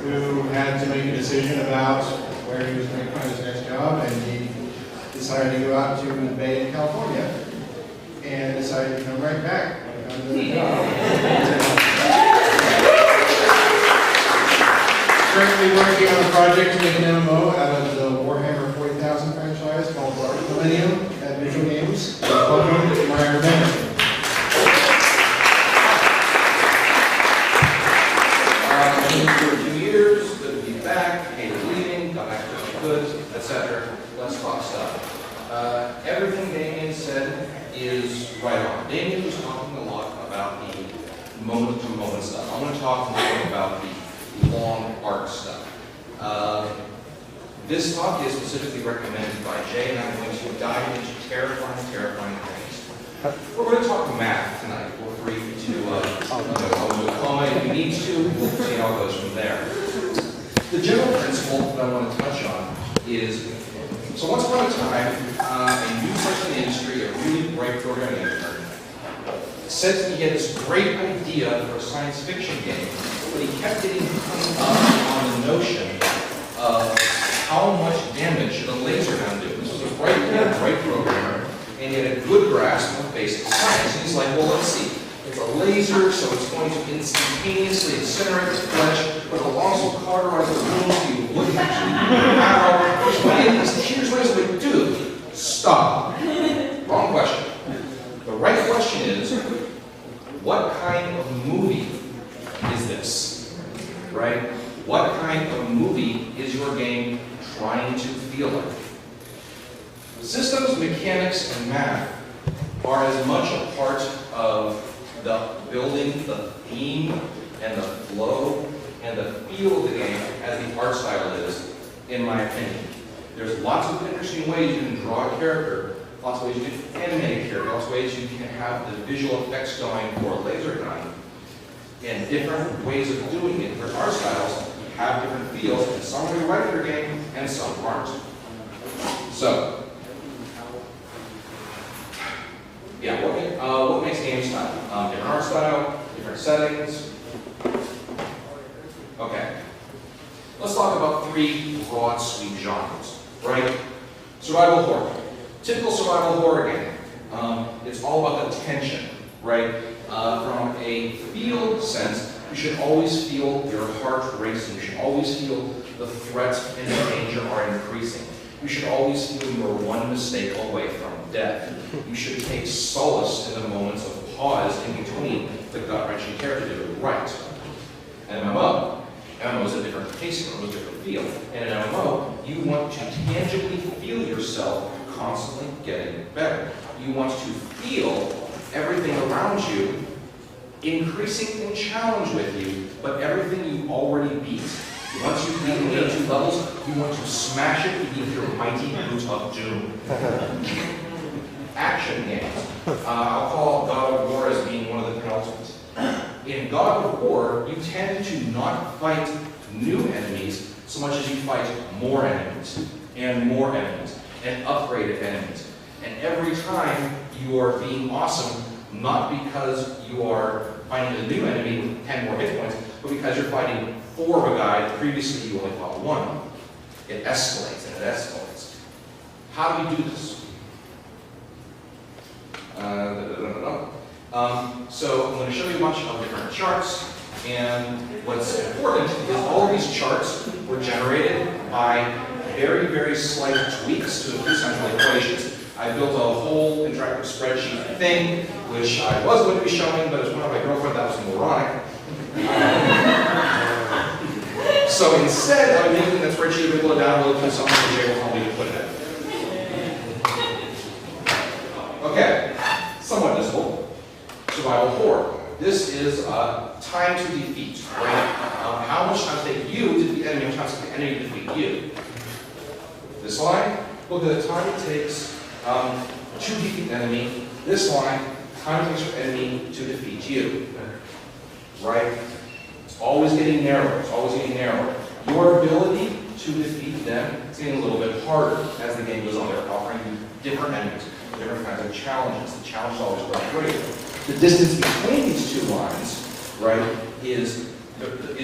who had to make a decision about where he was going to find his next job, and he decided to go out to the Bay in California, and decided to come right back when he found another job. Currently working on a project to make an MMO out of the Warhammer 40,000 franchise called Dark Millennium at Vigil Games. Welcome to my Urbanek. For 2 years, good to be back, hated leaving, got back to the goods, etc. Let's talk stuff. Everything Damien said is right on. Damien was talking a lot about the moment-to-moment stuff. I want to talk more about the long arc stuff. This talk is specifically recommended by Jay, and I'm going to dive into terrifying things. We're going to talk math tonight. Feel free to call me if you need to. We'll see how it goes from there. The general principle that I want to touch on is, so once upon a time, a new person in the industry, a really bright programming intern, said that he had this great idea for a science fiction game, but he kept getting hung up on the notion of how much damage should a laser gun do. This was a bright programmer, and he had a good grasp of basic science. And he's like, well, let's see. It's a laser, so it's going to instantaneously incinerate the flesh, but it'll also cauterize the wound so you wouldn't actually here's what it's like, dude, stop. Wrong question. The right question is, what kind of movie is this? Right? What kind of movie is your game trying to feel like? Systems, mechanics, and math are as much a part of the building, the theme, and the flow, and the feel of the game as the art style is, in my opinion. There's lots of interesting ways you can draw a character, lots of ways you can animate a character, lots of ways you can have the visual effects going for a laser gun, and different ways of doing it. Different art styles have different feels, and some are right for your game, and some aren't. So, yeah, what makes games style? Different art style, different settings. Okay. Let's talk about 3 broad sweep genres, right? Survival horror. Typical survival horror game. It's all about the tension, right? From a feel sense, you should always feel your heart racing. You should always feel the threat and the danger are increasing. You should always feel you are one mistake away from death. You should take solace in the moments of pause in between the gut-wrenching character to do it right. An MMO is a different pacing, a different feel. In an MMO, you want to tangibly feel yourself constantly getting better. You want to feel everything around you increasing in challenge with you, but everything you already beat. Once you beat the 82 levels, you want to smash it beneath your mighty boot of doom. Action games. I'll call God of War as being one of the penultimates. In God of War, you tend to not fight new enemies so much as you fight more enemies, and upgraded enemies. And every time you are being awesome, not because you are fighting a new enemy with 10 more hit points, but because you're fighting 4 of a guy that previously you only fought 1. It escalates and it escalates. How do we do this? So I'm going to show you a bunch of different charts, and what's important is all of these charts were generated by very, very slight tweaks to a few central equations. I built a whole interactive spreadsheet thing, which I was going to be showing, but as one of my girlfriend, that was moronic. So instead of making that spreadsheet available to download to something that Jay will tell me to put it in. Okay, somewhat visible. Survival horror. This is time to defeat, right? How much time does it take you to defeat the enemy, how much time does it take the enemy to defeat you? This line, look at the time it takes to defeat the enemy. This line, time it takes for the enemy to defeat you, right? It's always getting narrower, it's always getting narrower. Your ability to defeat them is getting a little bit harder as the game goes on. They're offering you different enemies, different kinds of challenges. The challenge is always growing greater. The distance between these 2 lines, right, is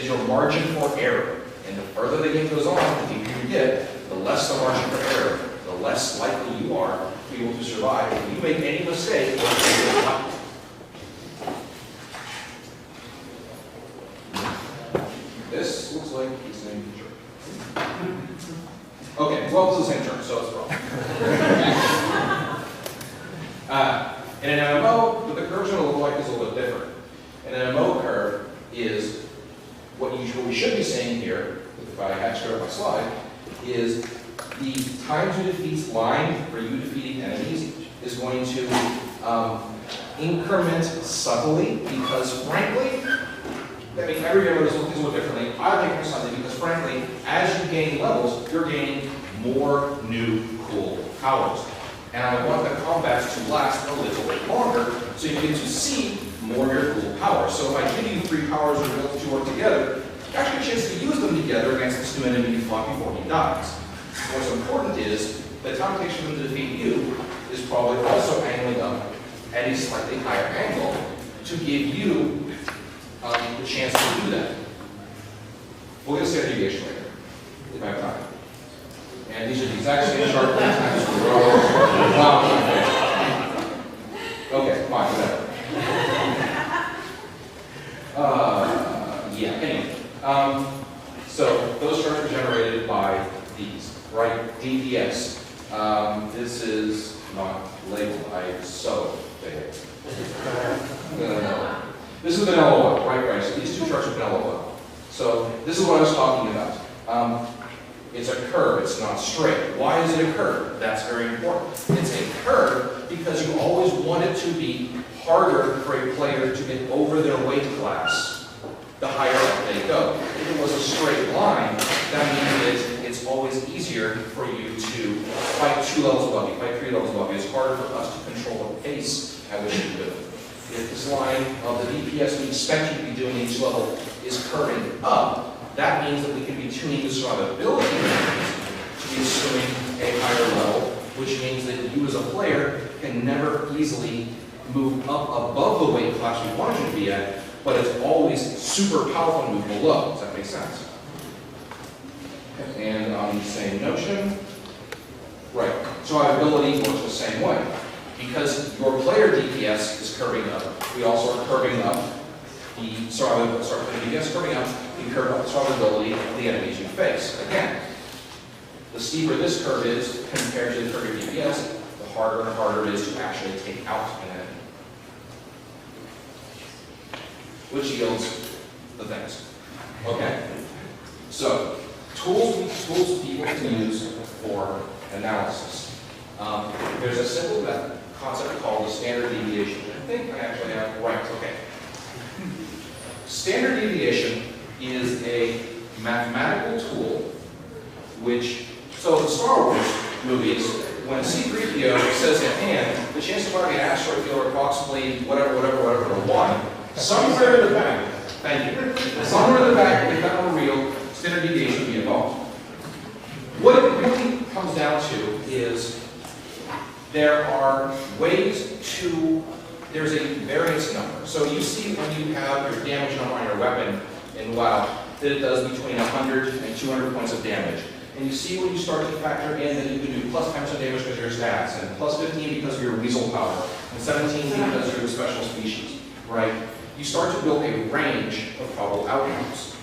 your margin for error. And the further the game goes on, the deeper you get, the less the margin for error, the less likely you are to be able to survive. If you make any mistake, this looks like it's the same picture. Okay, well, it's the same term, so it's wrong. In an MMO, what the curve's going to look like is a little bit different. An MMO curve is what we should be seeing here, if I had to start my slide, is the time to defeat line for you defeating enemies is going to increment subtly because, frankly, I mean, every gamer does things a little differently. I think it's something because, frankly, as you gain levels, you're gaining more new cool powers. And I want the combats to last a little bit longer so you get to see more of your cool powers. So if I give you 3 powers that are able to work together, you actually have a chance to use them together against this new enemy you fought before he dies. What's important is the time it takes for them to defeat you is probably also angling up at a slightly higher angle to give you the chance to do that. We'll get a standard deviation later, if I have time. And these are the exact same chart times. Okay, fine, whatever. Yeah, anyway. So those charts were generated by these, right? DPS. This is not labeled. I so failed. No. This is vanilla oil, right? So these 2 charts are vanilla oil. So this is what I was talking about. It's a curve, it's not straight. Why is it a curve? That's very important. It's a curve because you always want it to be harder for a player to get over their weight class the higher up they go. If it was a straight line, that means that it's always easier for you to fight 2 levels above you, fight 3 levels above you. It's harder for us to control the pace at which you do it. If this line of the DPS we expect you to be doing each level is curving up, that means that we can be tuning the survivability to be assuming a higher level, which means that you as a player can never easily move up above the weight class you want you to be at, but it's always super powerful to move below. Does that make sense? And on the same notion, right, survivability works the same way. Because your player DPS is curving up, we also are curving up the DPS curving up, we curve up the survivability of the enemies you face. Again, the steeper this curve is compared to the curve of DPS, the harder and harder it is to actually take out an enemy. Which yields the things. Okay? So, tools people can use for analysis. There's a simple concept called the standard deviation. I think I actually have, right, okay. Standard deviation is a mathematical tool which, so in Star Wars movies, when C-3PO says to hand, the chance of finding an asteroid field are approximately whatever, 1. Somewhere in the back, thank you, somewhere in the back, if that were real, standard deviation would be involved. What it really comes down to is there are ways to, there's a variance number. So you see when you have your damage number on your weapon in WoW, that it does between 100 and 200 points of damage. And you see when you start to factor in that you can do plus 10% damage because of your stats, and plus 15 because of your weasel power, and 17 because you're a special species, right? You start to build a range of probable outcomes.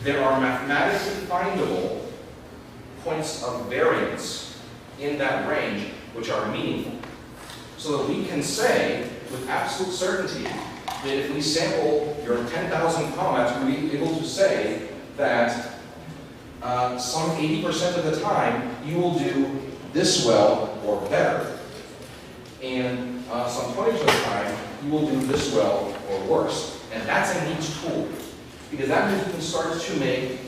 There are mathematically findable points of variance in that range which are meaningful. So that we can say with absolute certainty that if we sample your 10,000 combats, we'll be able to say that some 80% of the time you will do this well or better, and some 20% of the time you will do this well or worse. And that's a neat tool, because that means we can start to make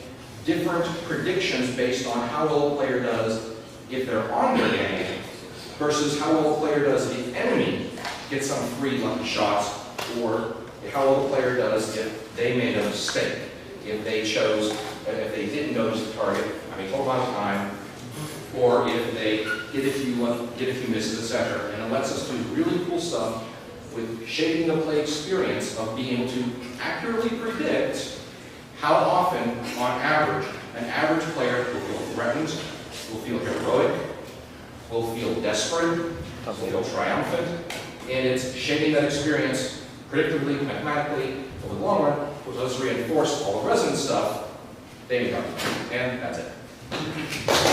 different predictions based on how well a player does if they're on their game, versus how well a player does if the enemy gets some free lucky shots, or how well the player does if they made a mistake, if they didn't notice the target, I mean, total amount of time, or if they get a few misses, etc. And it lets us do really cool stuff with shaping the play experience of being able to accurately predict how often, on average, an experience will feel heroic, will feel desperate, will feel triumphant, and it's shaping that experience predictably, mathematically, over the long run, which lets us reinforce all the resonance stuff they become. And that's it.